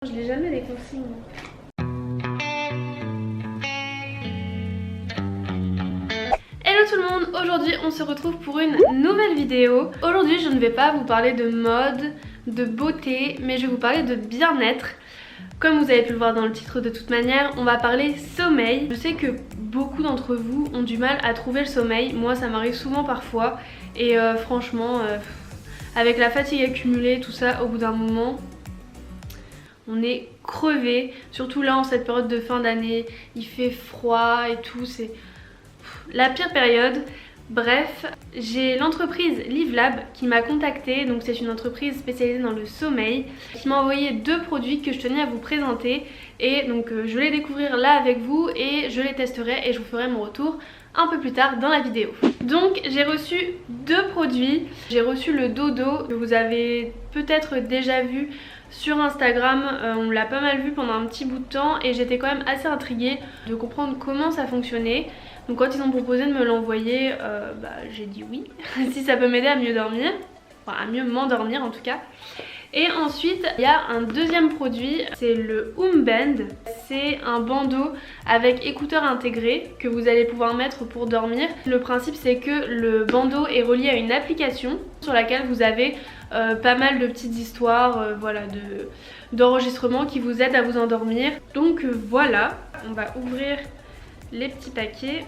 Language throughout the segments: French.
Je lis jamais les consignes. Hello tout le monde, aujourd'hui on se retrouve pour une nouvelle vidéo. Aujourd'hui je ne vais pas vous parler de mode, de beauté, mais je vais vous parler de bien-être. Comme vous avez pu le voir dans le titre de toute manière, on va parler sommeil. Je sais que beaucoup d'entre vous ont du mal à trouver le sommeil. Moi ça m'arrive souvent parfois et franchement avec la fatigue accumulée, tout ça, au bout d'un moment on est crevé, surtout là en cette période de fin d'année, il fait froid et tout, c'est la pire période. Bref, j'ai l'entreprise LiveLab qui m'a contactée, donc c'est une entreprise spécialisée dans le sommeil, qui m'a envoyé 2 produits que je tenais à vous présenter et donc je vais les découvrir là avec vous et je les testerai et je vous ferai mon retour un peu plus tard dans la vidéo. Donc j'ai reçu 2 produits, j'ai reçu le Dodo que vous avez peut-être déjà vu sur Instagram, on l'a pas mal vu pendant un petit bout de temps et j'étais quand même assez intriguée de comprendre comment ça fonctionnait. Donc quand ils ont proposé de me l'envoyer, j'ai dit oui, si ça peut m'aider à mieux dormir, enfin à mieux m'endormir en tout cas. Et ensuite il y a un deuxième produit, c'est le Band. C'est un bandeau avec écouteurs intégrés que vous allez pouvoir mettre pour dormir. Le principe c'est que le bandeau est relié à une application sur laquelle vous avez pas mal de petites histoires voilà, d'enregistrement qui vous aident à vous endormir. Donc voilà, on va ouvrir les petits paquets.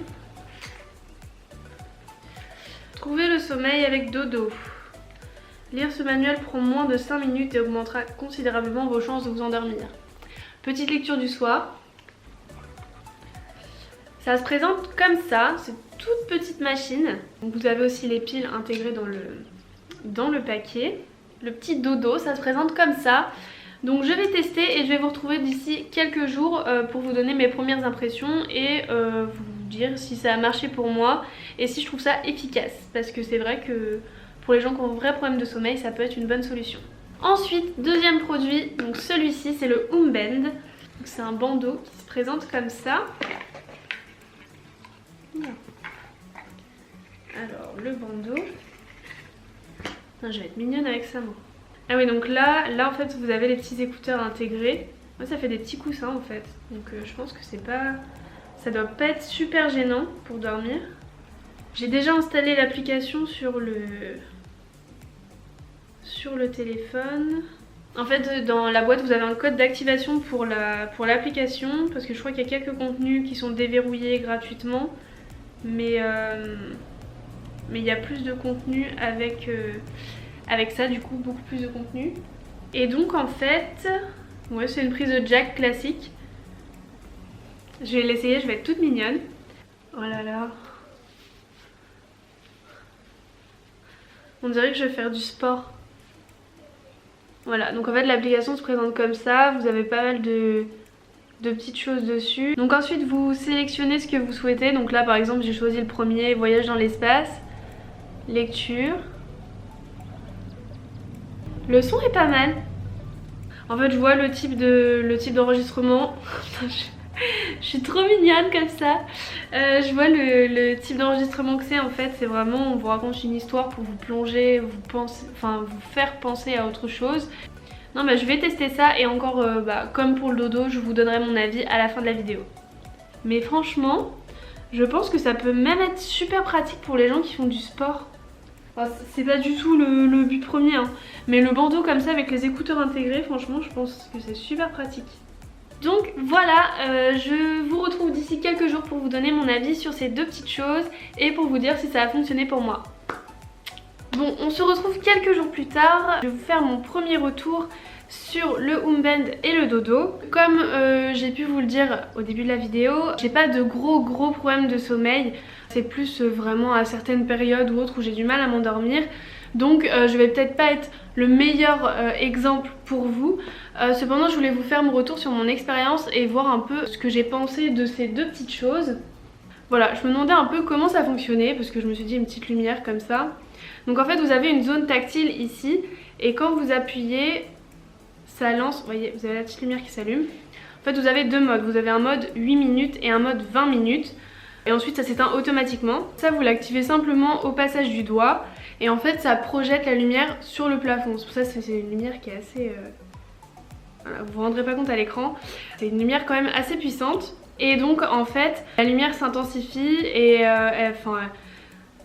Trouver le sommeil avec Dodo. Lire ce manuel prend moins de 5 minutes et augmentera considérablement vos chances de vous endormir. Petite lecture du soir. Ça se présente comme ça, c'est toute petite machine. Donc vous avez aussi les piles intégrées dans le paquet. Le petit Dodo, ça se présente comme ça. Donc je vais tester et je vais vous retrouver d'ici quelques jours pour vous donner mes premières impressions et vous dire si ça a marché pour moi et si je trouve ça efficace. Parce que c'est vrai que pour les gens qui ont un vrai problème de sommeil, ça peut être une bonne solution. Ensuite, deuxième produit, donc celui-ci c'est le Band. C'est un bandeau qui se présente comme ça. Alors le bandeau. Non, je vais être mignonne avec ça moi. Ah oui, donc là en fait vous avez les petits écouteurs intégrés. Moi ça fait des petits coussins en fait. Donc je pense que c'est pas... ça doit pas être super gênant pour dormir. J'ai déjà installé l'application sur le téléphone. En fait dans la boîte vous avez un code d'activation pour l'application parce que je crois qu'il y a quelques contenus qui sont déverrouillés gratuitement. Mais il y a plus de contenu avec ça, du coup beaucoup plus de contenu. Et donc en fait, ouais, c'est une prise de jack classique. Je vais l'essayer, je vais être toute mignonne. Oh là là. On dirait que je vais faire du sport. Voilà, donc en fait l'application se présente comme ça, vous avez pas mal de petites choses dessus. Donc ensuite vous sélectionnez ce que vous souhaitez. Donc là par exemple j'ai choisi le premier, voyage dans l'espace, lecture. Le son est pas mal. En fait je vois le type d'enregistrement. Je suis trop mignonne comme ça. Je vois le type d'enregistrement que c'est en fait. C'est vraiment, on vous raconte une histoire pour vous plonger, vous faire penser à autre chose. Non mais je vais tester ça et encore comme pour le Dodo je vous donnerai mon avis à la fin de la vidéo. Mais franchement je pense que ça peut même être super pratique pour les gens qui font du sport. Enfin, c'est pas du tout le but premier hein. Mais le bandeau comme ça avec les écouteurs intégrés, franchement je pense que c'est super pratique. Donc voilà, je vous retrouve d'ici quelques jours pour vous donner mon avis sur ces 2 petites choses et pour vous dire si ça a fonctionné pour moi. Bon, on se retrouve quelques jours plus tard. Je vais vous faire mon premier retour sur le Band et le Dodo. Comme j'ai pu vous le dire au début de la vidéo, j'ai pas de gros problèmes de sommeil. C'est plus vraiment à certaines périodes ou autres où j'ai du mal à m'endormir. Donc je vais peut-être pas être le meilleur exemple pour vous. Cependant je voulais vous faire mon retour sur mon expérience et voir un peu ce que j'ai pensé de ces 2 petites choses. Voilà, je me demandais un peu comment ça fonctionnait parce que je me suis dit une petite lumière comme ça. Donc en fait vous avez une zone tactile ici et quand vous appuyez ça lance, vous voyez vous avez la petite lumière qui s'allume. En fait vous avez 2 modes, vous avez un mode 8 minutes et un mode 20 minutes. Et ensuite ça s'éteint automatiquement. Ça vous l'activez simplement au passage du doigt. Et en fait ça projette la lumière sur le plafond. C'est pour ça que c'est une lumière qui est assez Voilà, vous vous rendrez pas compte à l'écran. C'est une lumière quand même assez puissante. Et donc en fait, la lumière s'intensifie et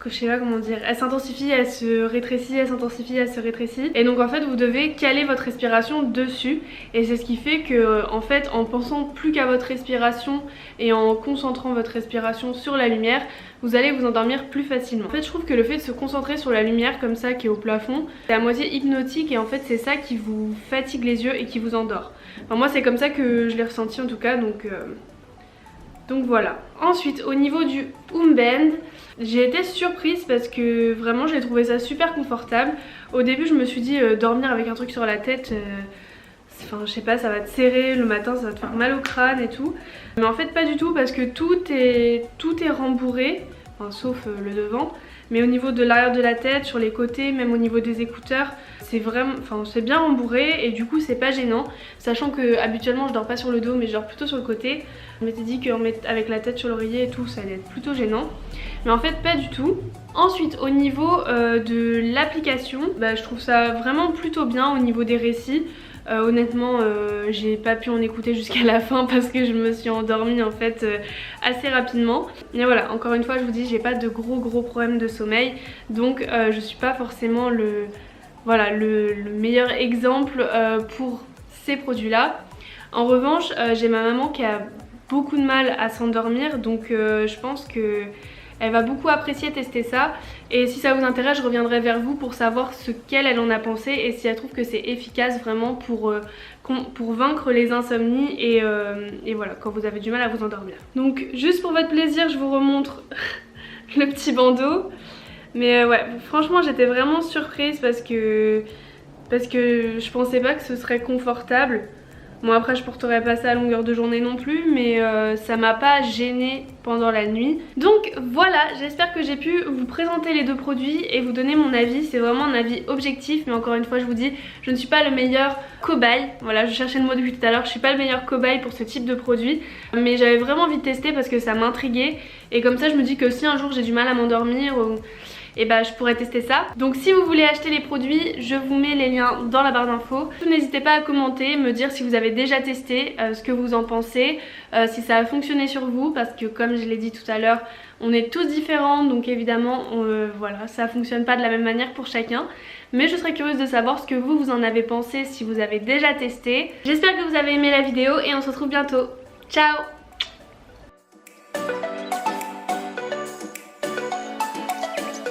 je sais pas comment dire, elle s'intensifie, elle se rétrécit, elle s'intensifie, elle se rétrécit. Et donc en fait vous devez caler votre respiration dessus. Et c'est ce qui fait que en fait en pensant plus qu'à votre respiration et en concentrant votre respiration sur la lumière, vous allez vous endormir plus facilement. En fait je trouve que le fait de se concentrer sur la lumière comme ça qui est au plafond, c'est à moitié hypnotique et en fait c'est ça qui vous fatigue les yeux et qui vous endort. Enfin, moi c'est comme ça que je l'ai ressenti en tout cas, donc voilà. Ensuite au niveau du Band, j'ai été surprise parce que vraiment j'ai trouvé ça super confortable. Au début je me suis dit dormir avec un truc sur la tête, enfin je sais pas, ça va te serrer le matin, ça va te faire mal au crâne et tout. Mais en fait pas du tout parce que tout est rembourré, enfin, sauf le devant. Mais au niveau de l'arrière de la tête, sur les côtés, même au niveau des écouteurs, c'est vraiment, enfin c'est bien rembourré et du coup c'est pas gênant. Sachant que habituellement je dors pas sur le dos mais je dors plutôt sur le côté. Je m'étais dit qu'avec la tête sur l'oreiller et tout ça allait être plutôt gênant. Mais en fait pas du tout. Ensuite au niveau de l'application, je trouve ça vraiment plutôt bien au niveau des récits. Honnêtement j'ai pas pu en écouter jusqu'à la fin parce que je me suis endormie en fait assez rapidement. Mais voilà, encore une fois je vous dis, j'ai pas de gros problèmes de sommeil. Donc je suis pas forcément le meilleur exemple pour ces produits là. En revanche j'ai ma maman qui a beaucoup de mal à s'endormir, donc je pense que elle va beaucoup apprécier tester ça. Et si ça vous intéresse, je reviendrai vers vous pour savoir ce qu'elle en a pensé et si elle trouve que c'est efficace vraiment pour vaincre les insomnies et voilà, quand vous avez du mal à vous endormir. Donc juste pour votre plaisir, je vous remontre le petit bandeau. Mais ouais, franchement j'étais vraiment surprise parce que je pensais pas que ce serait confortable. Bon après je porterai pas ça à longueur de journée non plus, mais ça m'a pas gênée pendant la nuit. Donc voilà, j'espère que j'ai pu vous présenter les deux produits et vous donner mon avis. C'est vraiment un avis objectif, mais encore une fois je vous dis, je ne suis pas le meilleur cobaye. Voilà, je cherchais le mot depuis tout à l'heure, je suis pas le meilleur cobaye pour ce type de produit. Mais j'avais vraiment envie de tester parce que ça m'intriguait. Et comme ça je me dis que si un jour j'ai du mal à m'endormir, et je pourrais tester ça. Donc si vous voulez acheter les produits, je vous mets les liens dans la barre d'infos. N'hésitez pas à commenter, me dire si vous avez déjà testé, ce que vous en pensez, si ça a fonctionné sur vous, parce que comme je l'ai dit tout à l'heure, on est tous différents, donc évidemment voilà, ça fonctionne pas de la même manière pour chacun. Mais je serais curieuse de savoir ce que vous en avez pensé si vous avez déjà testé. J'espère que vous avez aimé la vidéo et on se retrouve bientôt. Ciao!